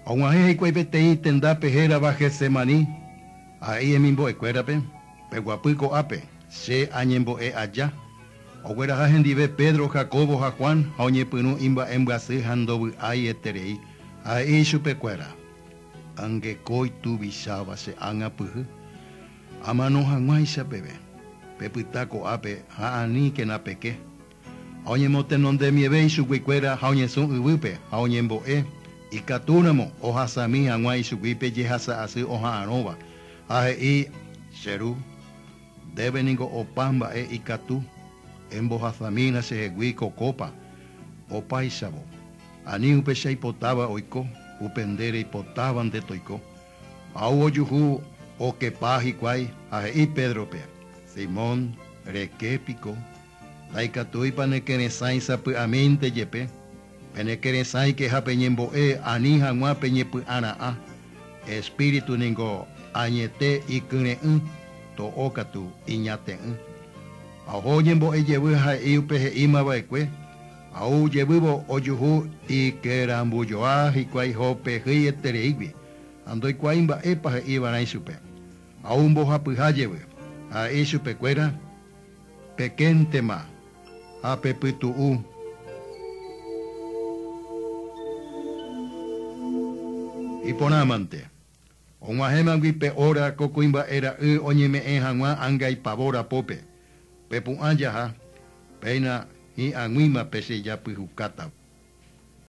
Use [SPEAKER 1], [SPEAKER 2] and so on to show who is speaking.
[SPEAKER 1] Aunque hay que tenda pejera baje semani, ahí en mimbo ecuérape, peguapico ape, se añembo allá. Oguera jajendive Pedro, Jacobo, Juan, aoñe punu imba embase handobu ay eterei, ahí chupecuera. Ange koi tu bisaba se anga puju, amano hanguaisa bebe, pepitaco ape, haani que na peque. Aoñe motenon de mi ebe y su guicuera, aoñe son ubupe, aoñe mbo y catunamo, hoja sami, anguay su guipe, yehasa así, hoja anova, aje y cheru, debe ningo opamba y catu. Embojazamina se guico copa, o paisabo. Ani upesha hipotaba oiko, upendere hipotaban de toico. Au yuhu o que paji kwai, aje y Pedro pe. Simón, requepico. Laicatui panequenesai sapu amente yepe. Penequenesai que japeñembo ani jamua peñepu ana. Espíritu ningo añete y kune to okatu iñate Ahoyembo llevu ha iupe ima baekwe. Au llevubo oyuhu y kerambuyoa y kwai hope hietereibi. Andoi kwaimba epa iba na isupe. Aumbo hapuha llevu. A isupe cuera. Pequentema. A pepitu y ponamante. Onwahema guipe ora kokuimba era oñeme enjanwa angai pavora pope. Pepu anjaha, peina hi anguima pese ya pihukata.